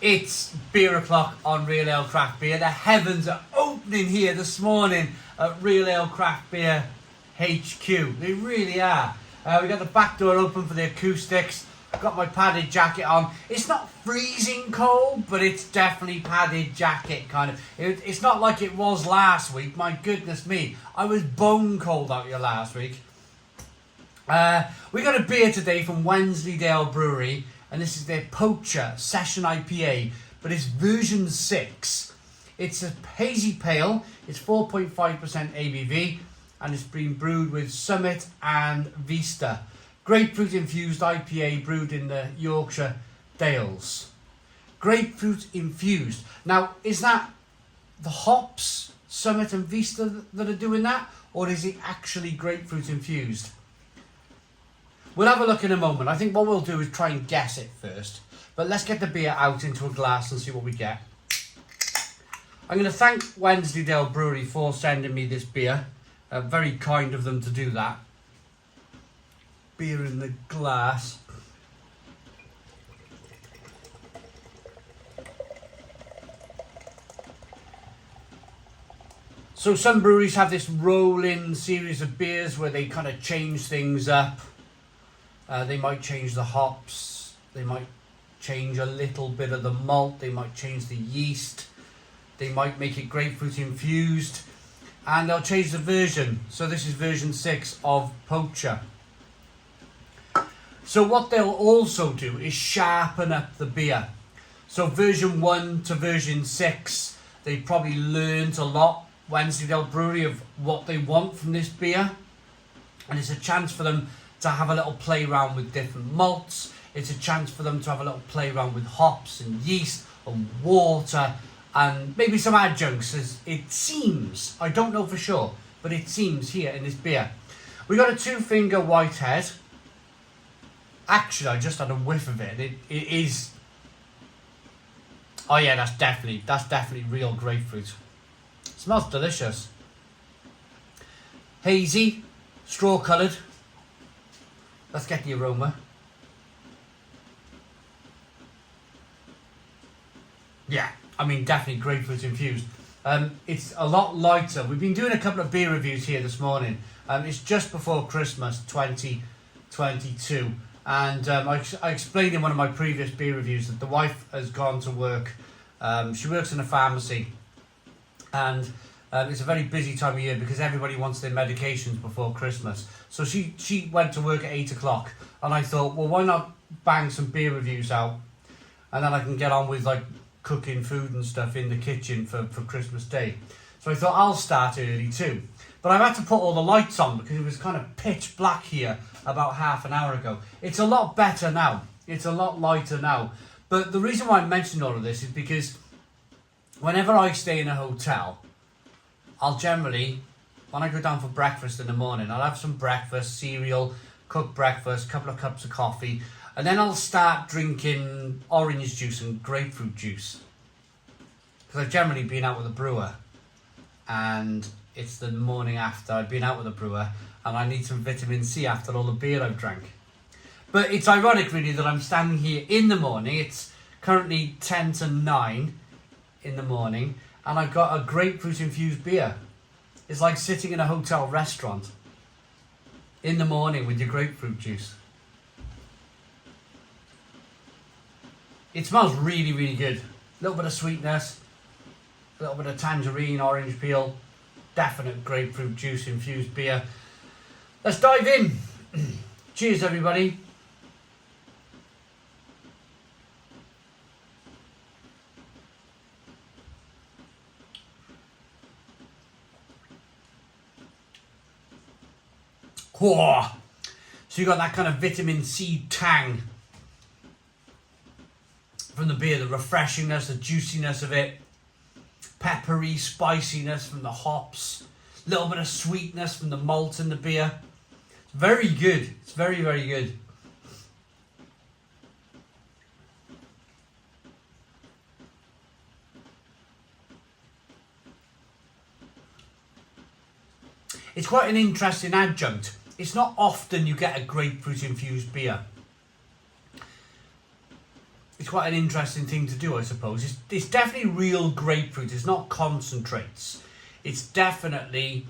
It's beer o'clock on Real Ale Craft Beer. The heavens are opening here this morning at Real Ale Craft Beer HQ. They really are. We got the back door open for the acoustics. I've got my padded jacket on. It's not freezing cold, but it's definitely padded jacket kind of. It's not like it was last week. My goodness me, I was bone cold out here last week. We got a beer today from Wensleydale Brewery, and this is their Poacher Session IPA, but it's version 6. It's a hazy pale, it's 4.5% ABV, and it's been brewed with Summit and Vista. Grapefruit infused IPA brewed in the Yorkshire Dales. Grapefruit infused. Now, is that the hops, Summit and Vista, that are doing that? Or is it actually grapefruit infused? We'll have a look in a moment. I think what we'll do is try and guess it first. But let's get the beer out into a glass and see what we get. I'm going to thank Wensleydale Brewery for sending me this beer. Very kind of them to do that. Beer in the glass. So some breweries have this rolling series of beers where they kind of change things up. They might change the hops, they might change a little bit of the malt, they might change the yeast, they might make it grapefruit infused, and they'll change the version. So this is version 6 of Poacher. So what they'll also do is sharpen up the beer. So version 1 to version 6, they probably learned a lot, Wensleydale Brewery, of what they want from this beer, and it's a chance for them to have a little play around with different malts. It's a chance for them to have a little play around with hops and yeast and water and maybe some adjuncts, as it seems. I don't know for sure, but it seems here in this beer. We got a 2-finger whitehead. Actually, I just had a whiff of it. It is. Oh yeah, that's definitely real grapefruit. It smells delicious. Hazy, straw coloured. Let's get the aroma. Yeah, I mean, definitely grapefruit infused. It's a lot lighter. We've been doing a couple of beer reviews here this morning. It's just before Christmas 2022. And I explained in one of my previous beer reviews that the wife has gone to work. She works in a pharmacy. And it's a very busy time of year because everybody wants their medications before Christmas. So she went to work at 8 o'clock, and I thought, well, why not bang some beer reviews out, and then I can get on with like cooking food and stuff in the kitchen for Christmas Day. So I thought I'll start early too. But I've had to put all the lights on because it was kind of pitch black here about half an hour ago. It's a lot better now. It's a lot lighter now. But the reason why I'm mentioning all of this is because whenever I stay in a hotel, I'll generally, when I go down for breakfast in the morning, I'll have some breakfast, cereal, cooked breakfast, couple of cups of coffee, and then I'll start drinking orange juice and grapefruit juice. Because I've generally been out with a brewer, and it's the morning after I've been out with a brewer, and I need some vitamin C after all the beer I've drank. But it's ironic really that I'm standing here in the morning. It's currently 10 to 9 in the morning, and I've got a grapefruit infused beer. It's like sitting in a hotel restaurant in the morning with your grapefruit juice. It smells really, really good. A little bit of sweetness, a little bit of tangerine, orange peel, definite grapefruit juice infused beer. Let's dive in. Cheers, everybody. Whoa. So you got that kind of vitamin C tang from the beer, the refreshingness, the juiciness of it, peppery spiciness from the hops, a little bit of sweetness from the malt in the beer. It's very good. It's very, very good. It's quite an interesting adjunct. It's not often you get a grapefruit infused beer. It's quite an interesting thing to do, I suppose. It's definitely real grapefruit. It's not concentrates. It's definitely...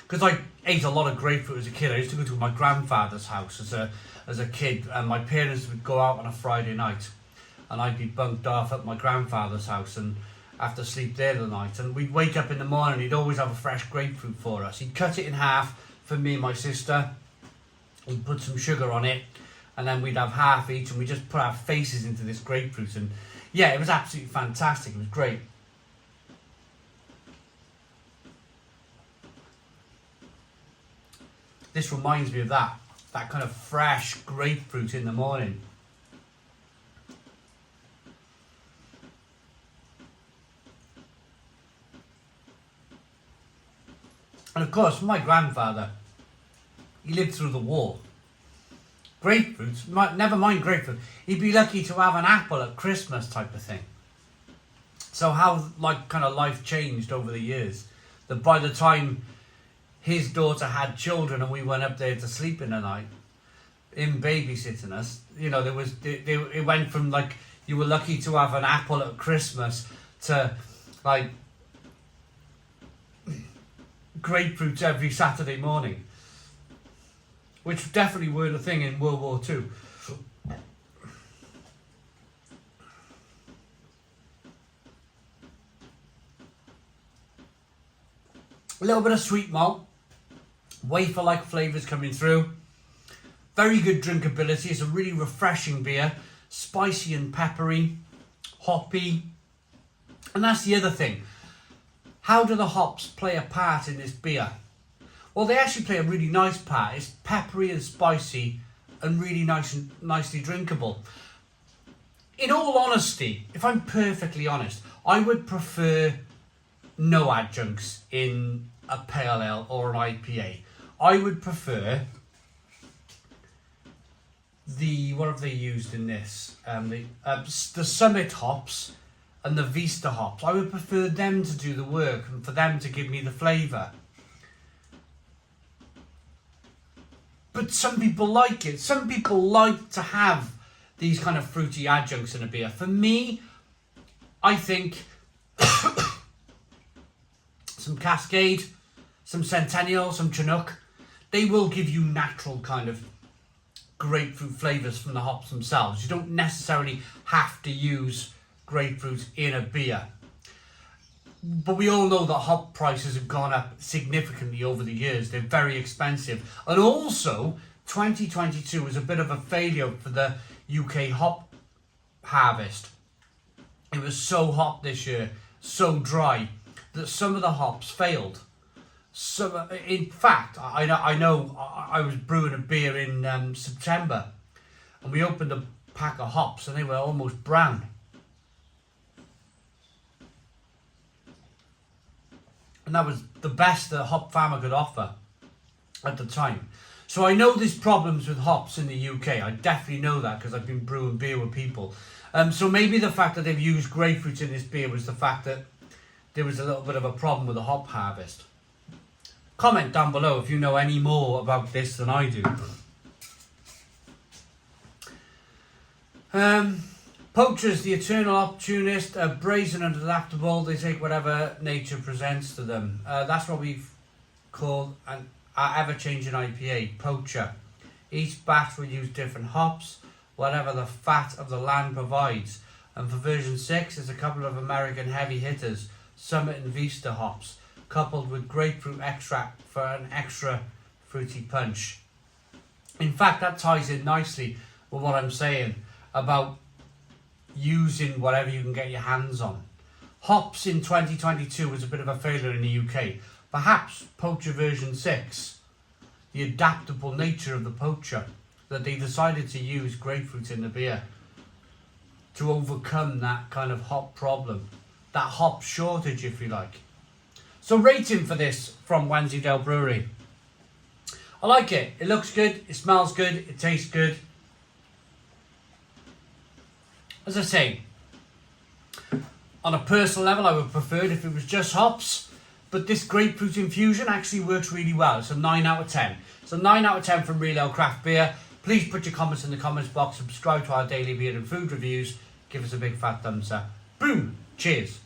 Because I ate a lot of grapefruit as a kid. I used to go to my grandfather's house as a kid, and my parents would go out on a Friday night, and I'd be bunked off at my grandfather's house and have to sleep there the night. And we'd wake up in the morning, he'd always have a fresh grapefruit for us. He'd cut it in half for me and my sister. He'd put some sugar on it, and then we'd have half each, and we just put our faces into this grapefruit. And yeah, it was absolutely fantastic. It was great. This reminds me of that kind of fresh grapefruit in the morning. And of course, my grandfather, he lived through the war. Grapefruit, never mind grapefruit, he'd be lucky to have an apple at Christmas type of thing. So how kind of life changed over the years, that by the time his daughter had children and we went up there to sleep in the night, him babysitting us, it went from you were lucky to have an apple at Christmas to grapefruits every Saturday morning, which definitely weren't a thing in World War II. A little bit of sweet malt, wafer-like flavours coming through. Very good drinkability. It's a really refreshing beer. Spicy and peppery, hoppy. And that's the other thing. How do the hops play a part in this beer? Well, they actually play a really nice part. It's peppery and spicy and really nicely drinkable. In all honesty, if I'm perfectly honest, I would prefer no adjuncts in a pale ale or an IPA. I would prefer what have they used in this? The Summit hops and the Vista hops. I would prefer them to do the work and for them to give me the flavour. But some people like it. Some people like to have these kind of fruity adjuncts in a beer. For me, I think some Cascade, some Centennial, some Chinook, they will give you natural kind of grapefruit flavours from the hops themselves. You don't necessarily have to use grapefruit in a beer. But we all know that hop prices have gone up significantly over the years. They're very expensive. And also, 2022 was a bit of a failure for the UK hop harvest. It was so hot this year, so dry, that some of the hops failed. So, in fact, I know I was brewing a beer in September, and we opened a pack of hops and they were almost brown. And that was the best the hop farmer could offer at the time. So I know there's problems with hops in the UK. I definitely know that because I've been brewing beer with people. So maybe the fact that they've used grapefruit in this beer was the fact that there was a little bit of a problem with the hop harvest. Comment down below if you know any more about this than I do. Poachers, the eternal opportunist, brazen and adaptable. They take whatever nature presents to them. That's what we've called our ever-changing IPA, Poacher. Each batch will use different hops, whatever the fat of the land provides. And for version 6, there's a couple of American heavy hitters, Summit and Vista hops, coupled with grapefruit extract for an extra fruity punch. In fact, that ties in nicely with what I'm saying about using whatever you can get your hands on. Hops in 2022 was a bit of a failure in the UK. Perhaps Poacher version 6, the adaptable nature of the Poacher, that they decided to use grapefruit in the beer to overcome that kind of hop problem, that hop shortage if you like. So rating for this from Wensleydale Brewery. I like it. It looks good, it smells good, it tastes good. As I say, on a personal level, I would prefer it if it was just hops, but this grapefruit infusion actually works really well. It's a 9 out of 10. It's a 9 out of 10 from Real Ale Craft Beer. Please put your comments in the comments box, subscribe to our daily beer and food reviews, give us a big fat thumbs up. Boom! Cheers!